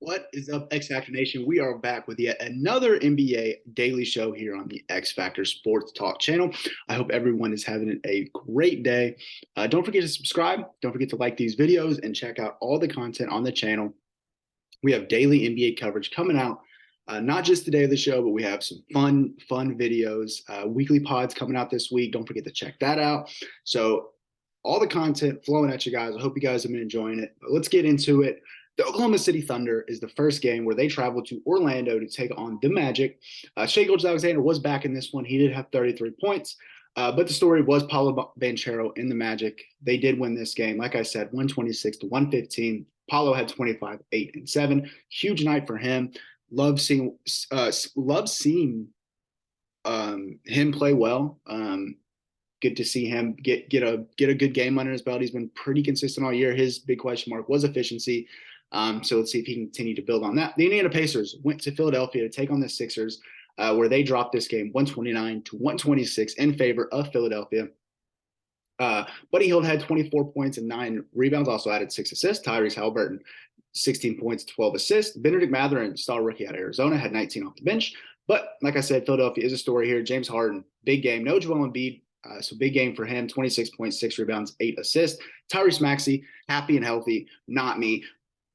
What is up, X Factor Nation? We are back with yet another NBA daily show here on the X Factor Sports Talk channel. I hope everyone is having a great day. Don't forget to subscribe. Don't forget to like these videos and check out all the content on the channel. We have daily NBA coverage coming out. Not just the day of the show, but we have some fun videos, weekly pods coming out this week. Don't forget to check that out. So all the content flowing at you guys. I hope you guys have been enjoying it. But let's get into it. The Oklahoma City Thunder is the first game where they travel to Orlando to take on the Magic. Shai Gilgeous-Alexander was back in this one. He did have 33 points. But the story was Paulo Banchero in the Magic. They did win this game, like I said, 126 to 115. Paulo had 25, 8, and 7. Huge night for him. Love seeing him play well. Good to see him get a good game under his belt. He's been pretty consistent all year. His big question mark was efficiency. So let's see if he can continue to build on that. The Indiana Pacers went to Philadelphia to take on the Sixers, where they dropped this game 129 to 126 in favor of Philadelphia. Buddy Hield had 24 points and 9 rebounds, also added 6 assists. Tyrese Halliburton, 16 points, 12 assists. Benedict Mathurin, star rookie out of Arizona, had 19 off the bench. But like I said, Philadelphia is a story here. James Harden, big game. No Joel Embiid, so big game for him, 26.6 rebounds, 8 assists. Tyrese Maxey, happy and healthy, not me,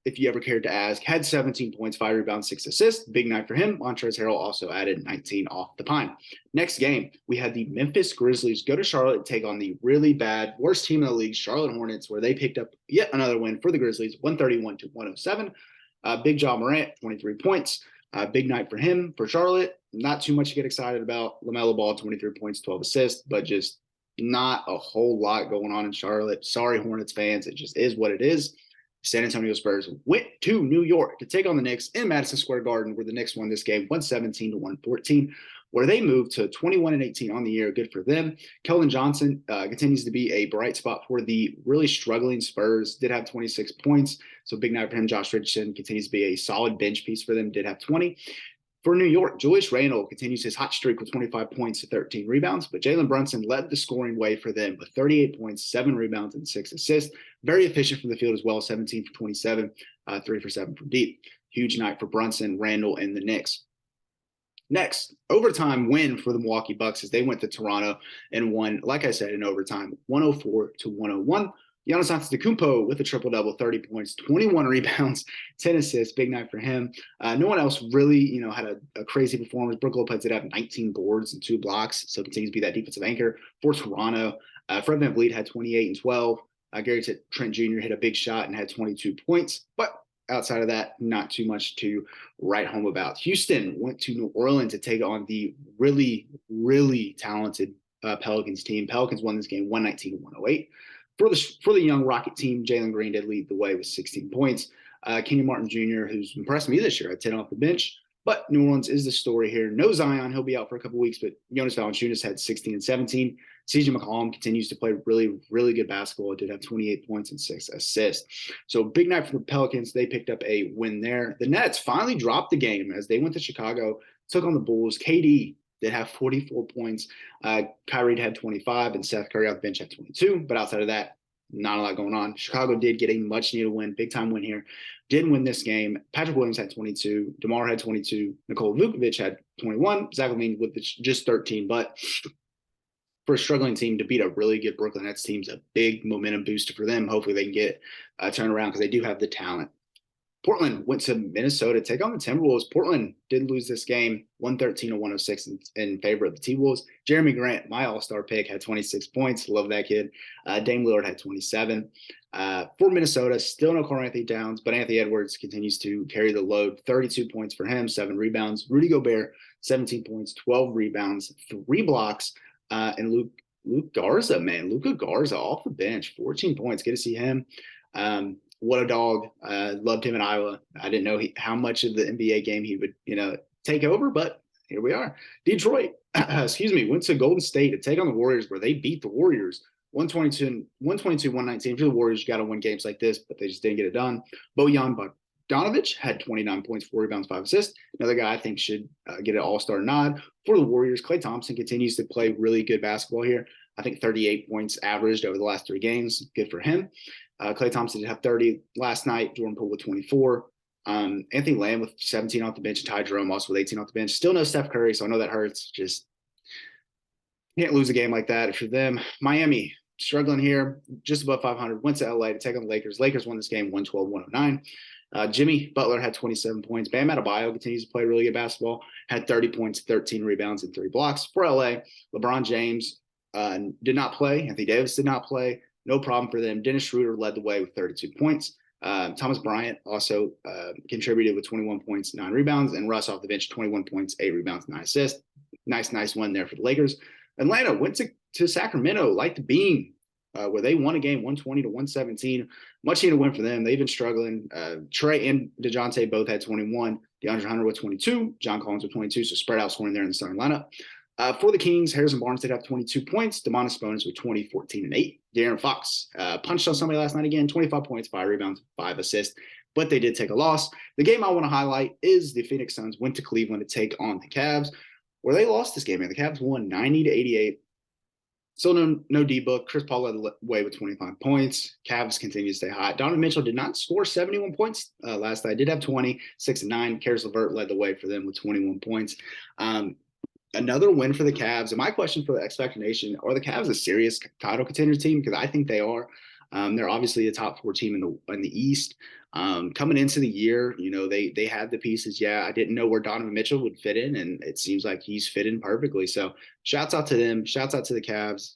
if you ever cared to ask, had 17 points, 5 rebounds, 6 assists. Big night for him. Montrezl Harrell also added 19 off the pine. Next game, we had the Memphis Grizzlies go to Charlotte and take on the really bad, worst team in the league, Charlotte Hornets, where they picked up yet another win for the Grizzlies, 131 to 107. Big Ja Morant, 23 points. Big night for him. For Charlotte, not too much to get excited about. LaMelo Ball, 23 points, 12 assists, but just not a whole lot going on in Charlotte. Sorry, Hornets fans. It just is what it is. San Antonio Spurs went to New York to take on the Knicks in Madison Square Garden, where the Knicks won this game 117 to 114, where they moved to 21 and 18 on the year. Good for them. Keldon Johnson continues to be a bright spot for the really struggling Spurs. Did have 26 points, so big night for him. Josh Richardson continues to be a solid bench piece for them. Did have 20. For New York, Julius Randle continues his hot streak with 25 points and 13 rebounds, but Jalen Brunson led the scoring way for them with 38 points, 7 rebounds, and 6 assists. Very efficient from the field as well, 17 for 27, 3 for 7 from deep. Huge night for Brunson, Randle, and the Knicks. Next, overtime win for the Milwaukee Bucks as they went to Toronto and won, like I said, in overtime, 104 to 101. Giannis Antetokounmpo with a triple-double, 30 points, 21 rebounds, 10 assists. Big night for him. No one else really, had a crazy performance. Brook Lopez did have 19 boards and 2 blocks, so continues to be that defensive anchor for Toronto. Fred VanVleet had 28 and 12. Gary Trent Jr. hit a big shot and had 22 points, but outside of that, not too much to write home about. Houston went to New Orleans to take on the really, really talented Pelicans team. Pelicans won this game 119 to 108. For the young Rocket team, Jalen Green did lead the way with 16 points. Kenyon Martin Jr., who's impressed me this year, had 10 off the bench. But New Orleans is the story here. No Zion, he'll be out for a couple weeks, but Jonas Valanciunas had 16 and 17. CJ McCollum continues to play really, really good basketball. Did have 28 points and 6 assists. So big night for the Pelicans. They picked up a win there. The Nets finally dropped the game as they went to Chicago, took on the Bulls. KD did have 44 points. Kyrie had 25, and Seth Curry off the bench had 22. But outside of that, not a lot going on. Chicago did get a much-needed win, big-time win here. Did win this game. Patrick Williams had 22. DeMar had 22. Nikola Vucevic had 21. Zach LaVine with just 13. But for a struggling team to beat a really good Brooklyn Nets team is a big momentum booster for them. Hopefully they can get a turnaround because they do have the talent. Portland went to Minnesota to take on the Timberwolves. Portland did lose this game 113 to 106 in favor of the T-Wolves. Jeremy Grant, my all-star pick, had 26 points. Love that kid. Dame Lillard had 27. For Minnesota, still no Karl-Anthony Towns, but Anthony Edwards continues to carry the load. 32 points for him, 7 rebounds. Rudy Gobert, 17 points, 12 rebounds, 3 blocks. And Luka Garza off the bench, 14 points. Good to see him. What a dog. Loved him in Iowa. I didn't know how much of the NBA game he would, take over, but here we are. Detroit, went to Golden State to take on the Warriors, where they beat the Warriors 119. For the Warriors, you got to win games like this, but they just didn't get it done. Bojan Bogdanovic had 29 points, 4 rebounds, 5 assists. Another guy I think should get an all-star nod. For the Warriors, Klay Thompson continues to play really good basketball here. I think 38 points averaged over the last 3 games. Good for him. Klay Thompson did have 30 last night. Jordan Poole with 24. Anthony Lamb with 17 off the bench, and Ty Jerome also with 18 off the bench. Still no Steph Curry, so I know that hurts. Just can't lose a game like that for them. Miami struggling here, just above 500. Went to LA to take on the Lakers. Lakers won this game 112-109. Jimmy Butler had 27 points. Bam Adebayo continues to play really good basketball. Had 30 points, 13 rebounds, and 3 blocks for LA. LeBron James did not play. Anthony Davis did not play. No problem for them. Dennis Schroeder led the way with 32 points. Thomas Bryant also contributed with 21 points, 9 rebounds, and Russ off the bench, 21 points, 8 rebounds, 9 assists. Nice win there for the Lakers. Atlanta went to Sacramento, like the beam, where they won a game 120-117. Much needed win for them. They've been struggling. Trey and DeJounte both had 21. DeAndre Hunter with 22. John Collins with 22. So spread out scoring there in the starting lineup. For the Kings, Harrison Barnes did have 22 points. Domantas Sabonis with 20, 14, and 8. De'Aaron Fox punched on somebody last night again. 25 points, 5 rebounds, 5 assists. But they did take a loss. The game I want to highlight is the Phoenix Suns went to Cleveland to take on the Cavs, where they lost this game. And the Cavs won 90-88. Still no D-book. Chris Paul led the way with 25 points. Cavs continue to stay hot. Donovan Mitchell did not score 71 points last night. Did have 20, 6 and 9. Caris LeVert led the way for them with 21 points. Another win for the Cavs. And my question for the X Factor Nation, are the Cavs a serious title contender team? Because I think they are. They're obviously a top 4 team in the East. Coming into the year, they had the pieces. Yeah, I didn't know where Donovan Mitchell would fit in, and it seems like he's fit in perfectly. So shouts out to them. Shouts out to the Cavs.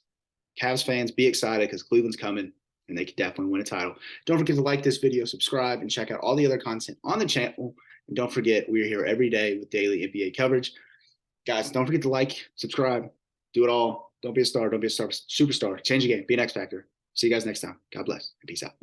Cavs fans, be excited because Cleveland's coming, and they could definitely win a title. Don't forget to like this video, subscribe, and check out all the other content on the channel. And don't forget, we're here every day with daily NBA coverage. Guys, don't forget to like, subscribe, do it all. Don't be a star. Don't be a superstar. Change the game. Be an X Factor. See you guys next time. God bless and peace out.